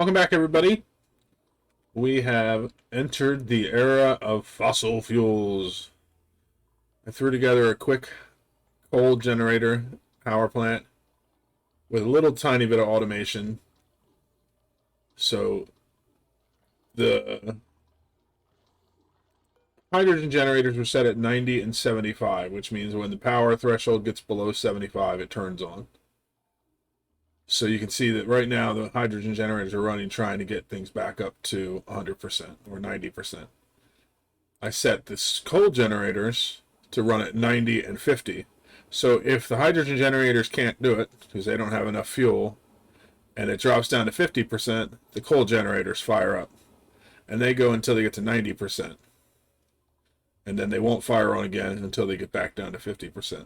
Welcome back, everybody. We have entered the era of fossil fuels. I threw together a quick coal generator power plant with a little tiny bit of automation. So the hydrogen generators were set at 90 and 75, which means when the power threshold gets below 75, it turns on. So you can see that right now the hydrogen generators are running trying to get things back up to 100% or 90%. I set this coal generators to run at 90 and 50. So if the hydrogen generators can't do it because they don't have enough fuel and it drops down to 50%, the coal generators fire up and they go until they get to 90%. And then they won't fire on again until they get back down to 50%,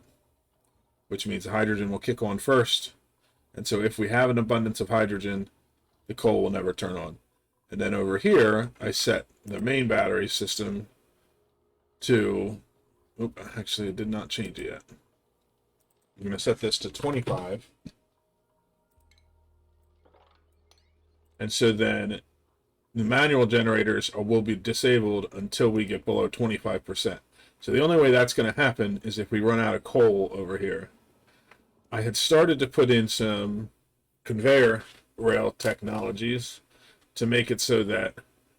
which means the hydrogen will kick on first. And so if we have an abundance of hydrogen, the coal will never turn on. And then over here, I set the main battery system to, actually, I did not change it yet. I'm going to set this to 25. And so then the manual generators will be disabled until we get below 25%. So the only way that's going to happen is if we run out of coal over here. I had started to put in some conveyor rail technologies to make it so that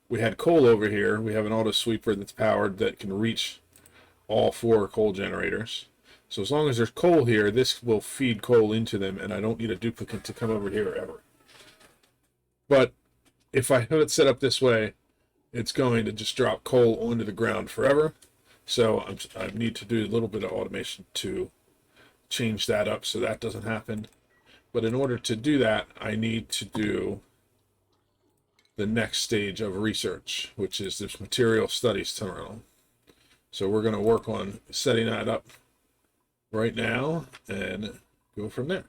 we had coal over here. We have an auto sweeper that's powered that can reach all 4 coal generators. So as long as there's coal here, this will feed coal into them, and I don't need a duplicate to come over here ever. But if I have it set up this way, it's going to just drop coal onto the ground forever. So I need to do a little bit of automation to change that up so that doesn't happen. But in order to do that, I need to do the next stage of research, which is this material studies terminal. So we're going to work on setting that up right now and go from there.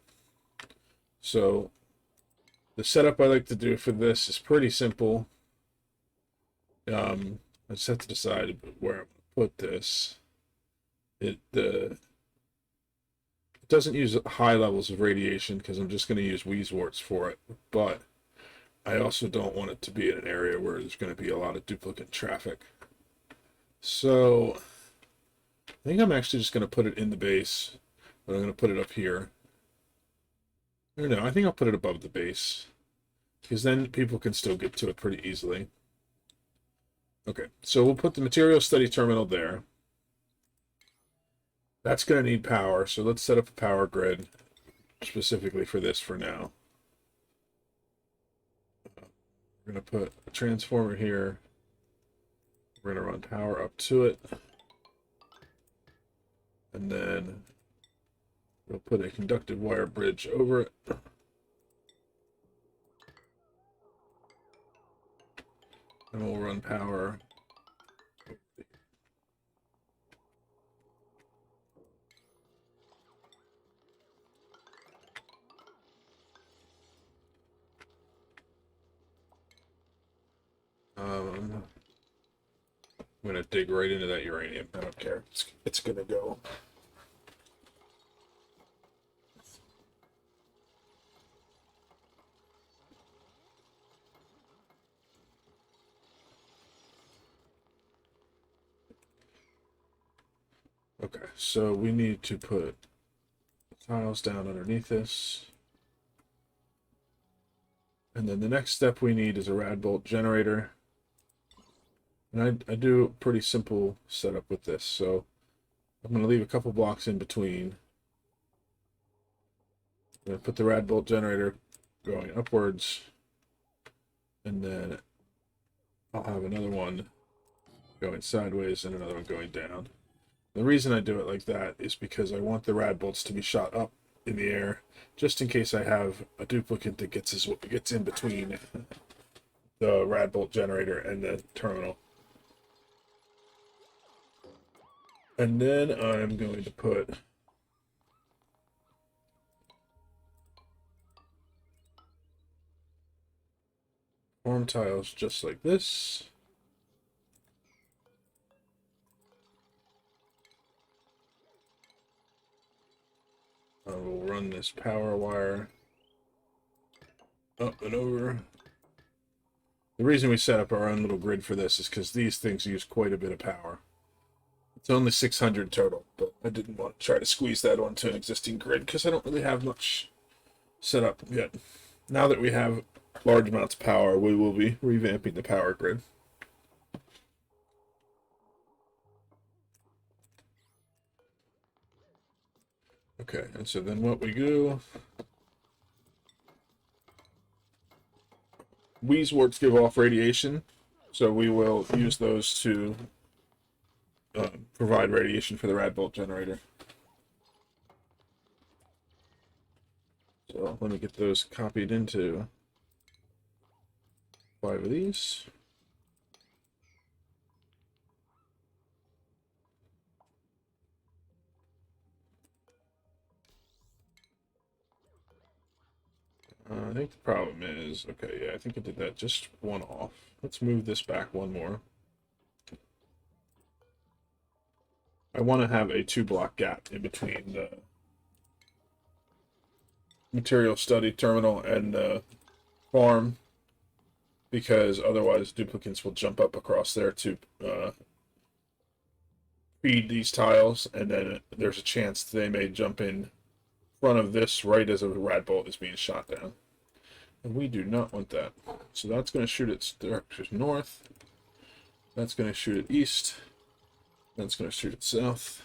So the setup I like to do for this is pretty simple. I just have to decide where I'm going to put this. It doesn't use high levels of radiation because I'm just going to use Weezeworts for it, but I also don't want it to be in an area where there's going to be a lot of duplicate traffic. So I think I'm actually just going to put it in the base, but I'm going to put it up here. Or no, I think I'll put it above the base because then people can still get to it pretty easily. Okay, so we'll put the material study terminal there. That's going to need power, so let's set up a power grid specifically for this for now. We're going to put a transformer here. We're going to run power up to it. And then we'll put a conductive wire bridge over it. And we'll run power. I'm going to dig right into that uranium. I don't care. It's going to go. Okay, so we need to put tiles down underneath this. And then the next step we need is a rad bolt generator. And I do a pretty simple setup with this. So I'm going to leave a couple blocks in between. I'm going to put the rad bolt generator going upwards. And then I'll have another one going sideways and another one going down. The reason I do it like that is because I want the rad bolts to be shot up in the air, just in case I have a duplicate that gets in between the rad bolt generator and the terminal. And then I'm going to put form tiles just like this. I will run this power wire up and over. The reason we set up our own little grid for this is because these things use quite a bit of power. It's only 600 total, but I didn't want to try to squeeze that onto an existing grid because I don't really have much set up yet. Now that we have large amounts of power, we will be revamping the power grid. Okay, and so then what we do, Weezeworts give off radiation, so we will use those to provide radiation for the rad bolt generator. So let me get those copied into 5 of these. I think the problem is, okay, yeah, I think I did that just one off. Let's move this back one more. I want to have a 2-block gap in between the material study terminal and the farm, because otherwise duplicants will jump up across there to feed these tiles, and then there's a chance they may jump in front of this right as a rad bolt is being shot down. And we do not want that. So that's going to shoot its direction north. That's going to shoot it east. That's going to shoot it south.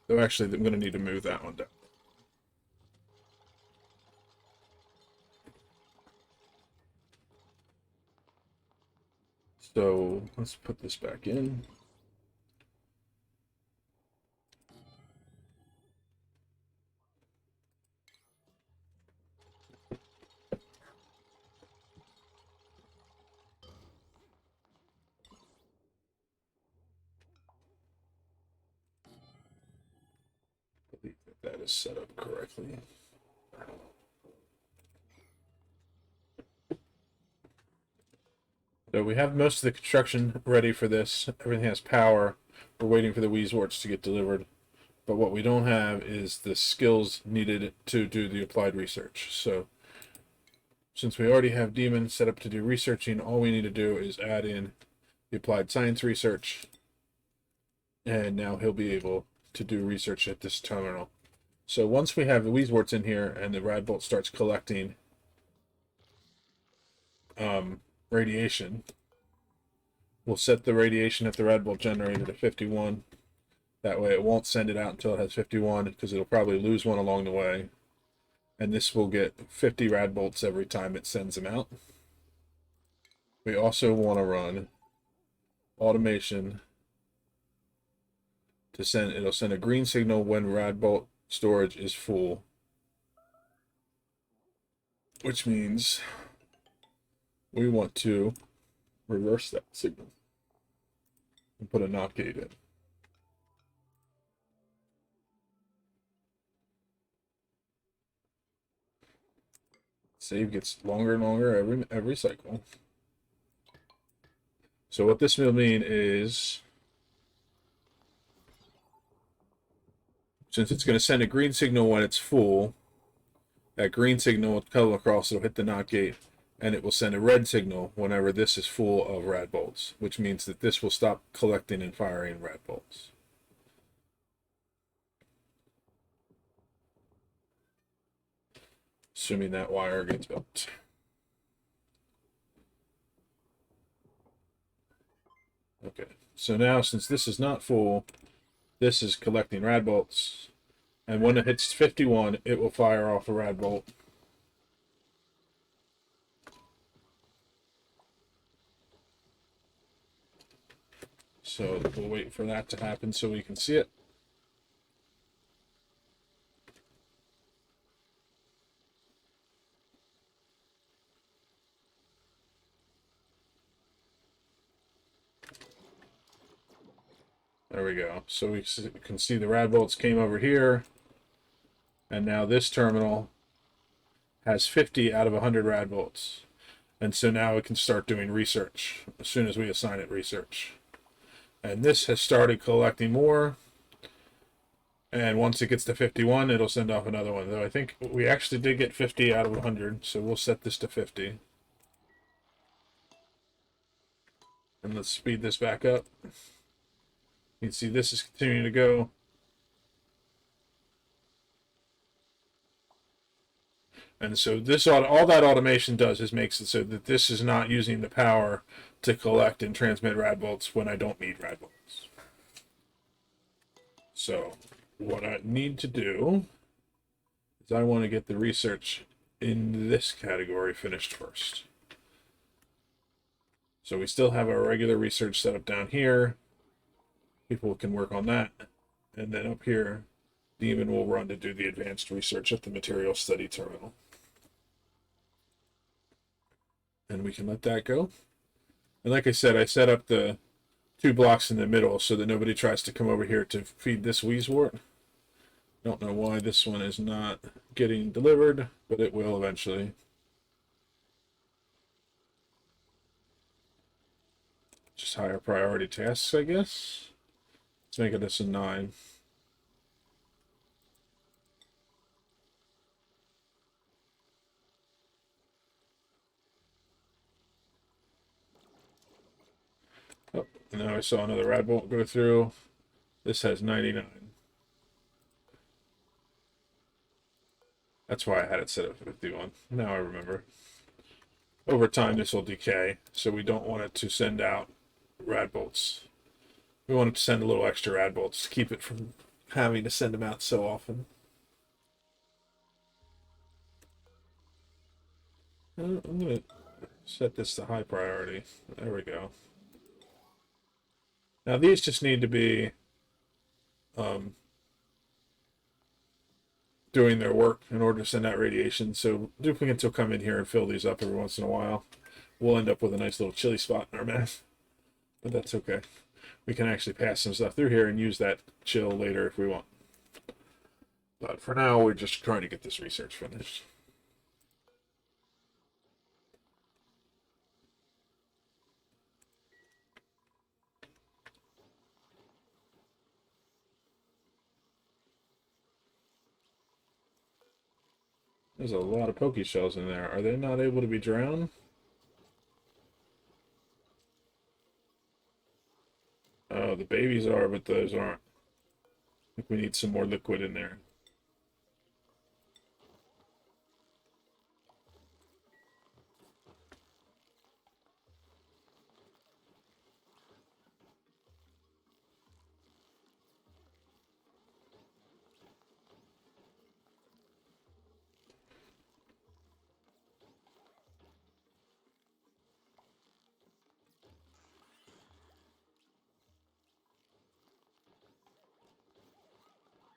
Though actually, I'm going to need to move that one down. So let's put this back in. Believe that is set up correctly. So we have most of the construction ready for this. Everything has power. We're waiting for the Weezeworts to get delivered. But what we don't have is the skills needed to do the applied research. So since we already have Demon set up to do researching, all we need to do is add in the applied science research. And now he'll be able to do research at this terminal. So once we have the Weezeworts in here and the rad bolt starts collecting radiation, we'll set the radiation at the rad bolt generator to 51. That way it won't send it out until it has 51, because it'll probably lose one along the way. And this will get 50 rad bolts every time it sends them out. We also want to run automation to send, it'll send a green signal when rad bolt storage is full, which means we want to reverse that signal and put a not gate in. Save gets longer and longer every cycle. So what this will mean is, since it's going to send a green signal when it's full, that green signal will come across, it'll hit the not gate, and it will send a red signal whenever this is full of rad bolts, which means that this will stop collecting and firing rad bolts. Assuming that wire gets built. Okay, so now since this is not full, this is collecting rad bolts, and when it hits 51, it will fire off a rad bolt. So we'll wait for that to happen so we can see it. There we go. So we can see the rad bolts came over here, and now this terminal has 50 out of 100 rad bolts. And so now it can start doing research as soon as we assign it research. And this has started collecting more. And once it gets to 51, it'll send off another one. Though I think we actually did get 50 out of 100, so we'll set this to 50. And let's speed this back up. You can see this is continuing to go. And so this all that automation does is makes it so that this is not using the power to collect and transmit rad volts when I don't need rad volts. So what I need to do is I want to get the research in this category finished first. So we still have our regular research set up down here. People can work on that. And then up here, Demon will run to do the advanced research at the material study terminal. And we can let that go. And like I said, I set up the 2 blocks in the middle so that nobody tries to come over here to feed this Wheezewort. Don't know why this one is not getting delivered, but it will eventually. Just higher priority tasks, I guess. Let's make this a 9. Oh, now I saw another rad bolt go through. This has 99. That's why I had it set up 51. Now I remember. Over time, this will decay, so we don't want it to send out rad bolts. We want it to send a little extra rad bolts to keep it from having to send them out so often. I'm going to set this to high priority. There we go. Now these just need to be doing their work in order to send out radiation. So duplicates will come in here and fill these up every once in a while. We'll end up with a nice little chilly spot in our map, but that's okay. We can actually pass some stuff through here and use that chill later if we want. But for now, we're just trying to get this research finished. There's a lot of poke shells in there. Are they not able to be drowned? Oh, the babies are, but those aren't. I think we need some more liquid in there.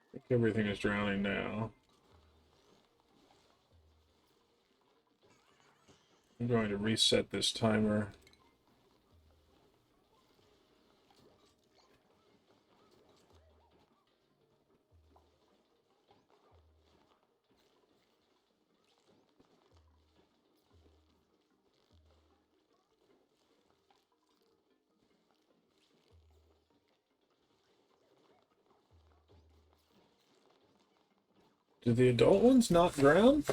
I think everything is drowning now. I'm going to reset this timer. Do the adult ones not drown?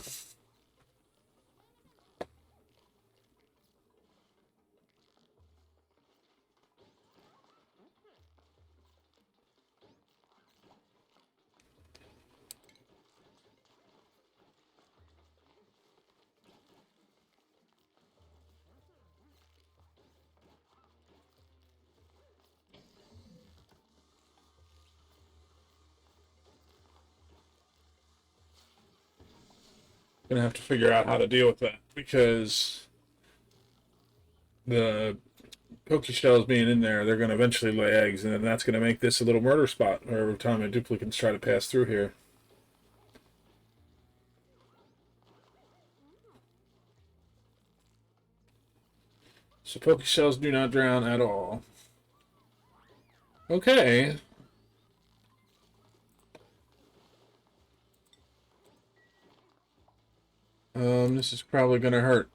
Gonna have to figure out how to deal with that because the poke shells being in there, they're gonna eventually lay eggs, and then that's gonna make this a little murder spot every time the duplicates try to pass through here. So poke shells do not drown at all. Okay. This is probably gonna hurt.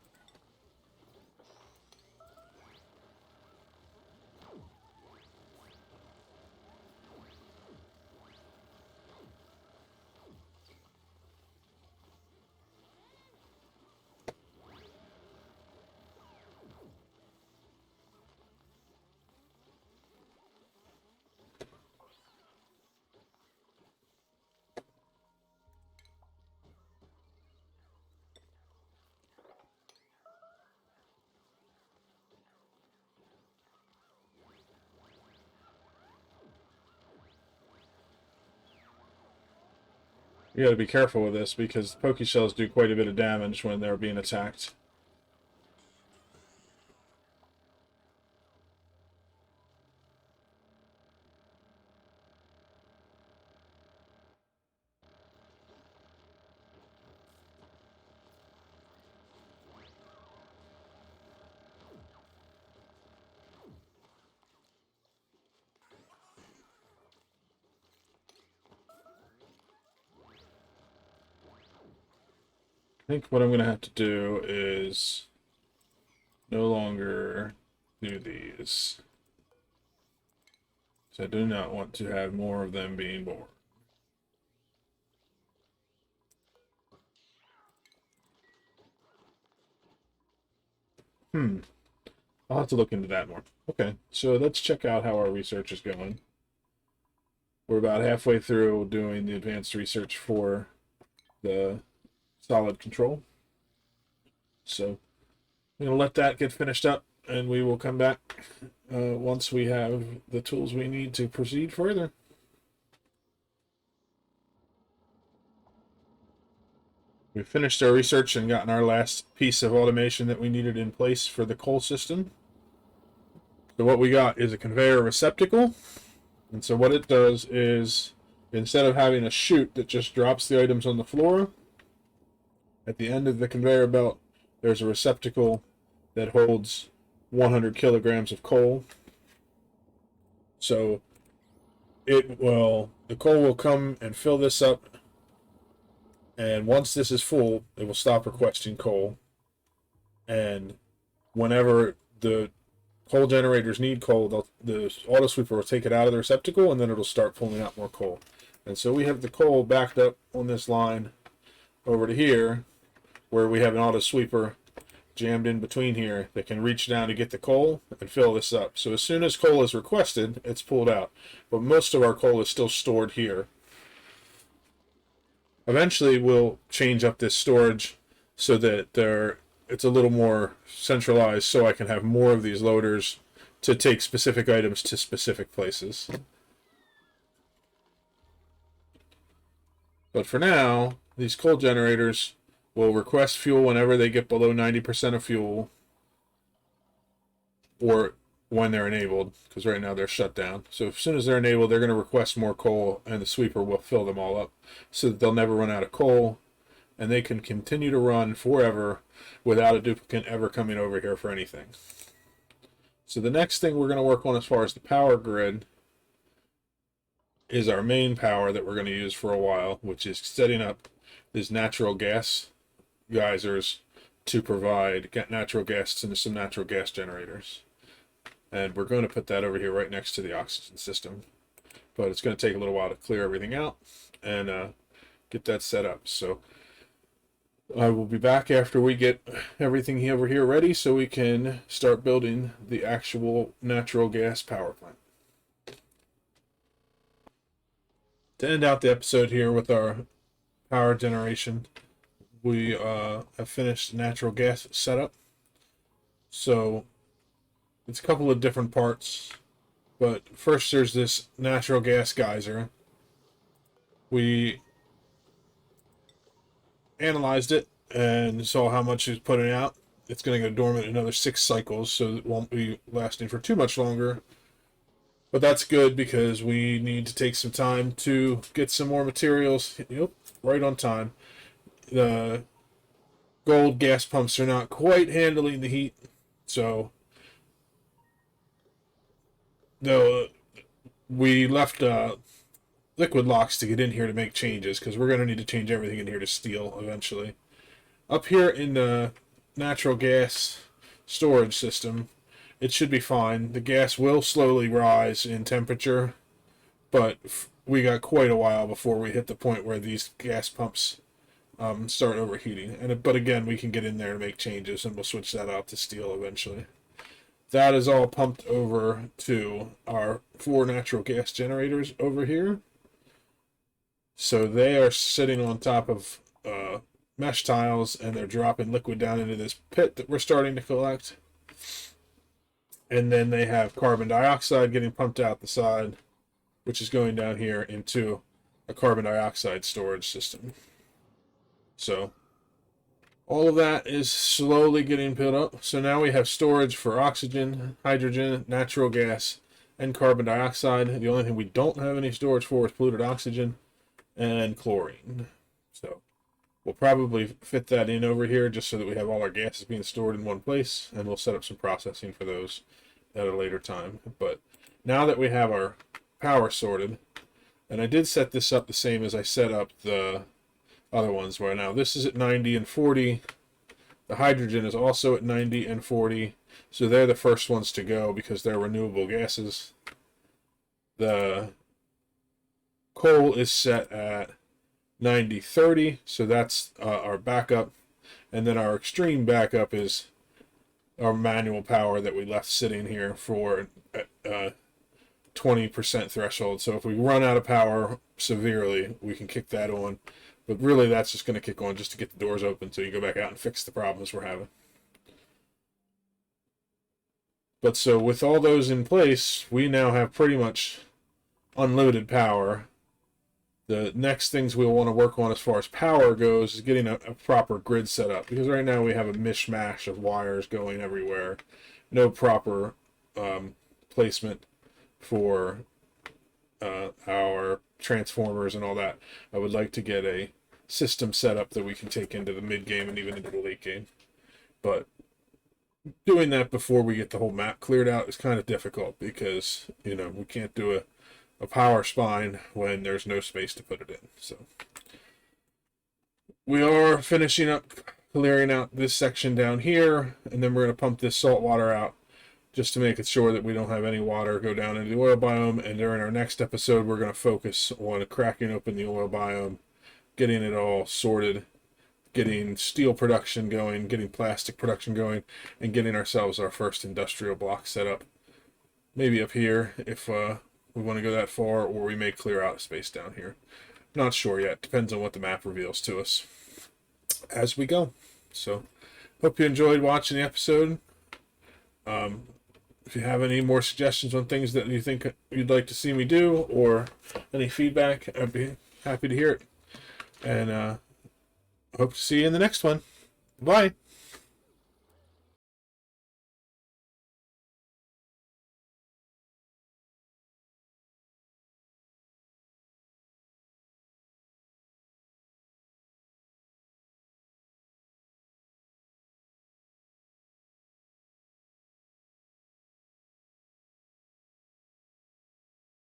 You got to be careful with this because pokey shells do quite a bit of damage when they're being attacked. I think what I'm going to have to do is no longer do these. So I do not want to have more of them being born. I'll have to look into that more. Okay, so let's check out how our research is going. We're about halfway through doing the advanced research for the solid control. So I'm going to let that get finished up, and we will come back once we have the tools we need to proceed further. We finished our research and gotten our last piece of automation that we needed in place for the coal system. So what we got is a conveyor receptacle. And so what it does is, instead of having a chute that just drops the items on the floor, at the end of the conveyor belt, there's a receptacle that holds 100 kilograms of coal. So the coal will come and fill this up, and once this is full, it will stop requesting coal. And whenever the coal generators need coal, the auto sweeper will take it out of the receptacle, and then it'll start pulling out more coal. And so we have the coal backed up on this line over to here, where we have an auto sweeper jammed in between here that can reach down to get the coal and fill this up. So as soon as coal is requested, it's pulled out. But most of our coal is still stored here. Eventually, we'll change up this storage so that it's a little more centralized, so I can have more of these loaders to take specific items to specific places. But for now, these coal generators will request fuel whenever they get below 90% of fuel, or when they're enabled, because right now they're shut down. So as soon as they're enabled, they're going to request more coal, and the sweeper will fill them all up so that they'll never run out of coal, and they can continue to run forever without a duplicate ever coming over here for anything. So the next thing we're going to work on as far as the power grid is our main power that we're going to use for a while, which is setting up these natural gas geysers to provide natural gas into some natural gas generators. And we're going to put that over here right next to the oxygen system. But it's going to take a little while to clear everything out and get that set up. So I will be back after we get everything over here ready so we can start building the actual natural gas power plant. To end out the episode here with our power generation, we have finished natural gas setup. So it's a couple of different parts, but first there's this natural gas geyser. We analyzed it and saw how much it's putting out. It's going to go dormant another 6 cycles, so it won't be lasting for too much longer. But that's good because we need to take some time to get some more materials. Yep, right on time. The gold gas pumps are not quite handling the heat, so though we left liquid locks to get in here to make changes, because we're going to need to change everything in here to steel eventually. Up here in the natural gas storage system, it should be fine. The gas will slowly rise in temperature, but we got quite a while before we hit the point where these gas pumps start overheating. But again, we can get in there and make changes, and we'll switch that out to steel eventually. That is all pumped over to our 4 natural gas generators over here. So they are sitting on top of mesh tiles, and they're dropping liquid down into this pit that we're starting to collect. And then they have carbon dioxide getting pumped out the side, which is going down here into a carbon dioxide storage system. So all of that is slowly getting built up. So now we have storage for oxygen, hydrogen, natural gas, and carbon dioxide. The only thing we don't have any storage for is polluted oxygen and chlorine. So we'll probably fit that in over here just so that we have all our gases being stored in one place, and we'll set up some processing for those at a later time. But now that we have our power sorted, and I did set this up the same as I set up the other ones, where now this is at 90 and 40. The hydrogen is also at 90 and 40. So they're the first ones to go because they're renewable gases. The coal is set at 90-30, so that's our backup. And then our extreme backup is our manual power that we left sitting here for 20% threshold. So if we run out of power severely, we can kick that on. But really, that's just going to kick on just to get the doors open so you go back out and fix the problems we're having. But so with all those in place, we now have pretty much unlimited power. The next things we'll want to work on as far as power goes is getting a proper grid set up. Because right now we have a mishmash of wires going everywhere. No proper placement for our transformers and all that. I would like to get a system set up that we can take into the mid game and even into the late game. But doing that before we get the whole map cleared out is kind of difficult because, you know, we can't do a power spine when there's no space to put it in. So we are finishing up clearing out this section down here, and then we're going to pump this salt water out just to make it sure that we don't have any water go down into the oil biome. And during our next episode, we're going to focus on cracking open the oil biome, getting it all sorted, getting steel production going, getting plastic production going, and getting ourselves our first industrial block set up. Maybe up here if we want to go that far, or we may clear out a space down here. Not sure yet. Depends on what the map reveals to us as we go. So, hope you enjoyed watching the episode. If you have any more suggestions on things that you think you'd like to see me do, or any feedback, I'd be happy to hear it. And hope to see you in the next one. Bye.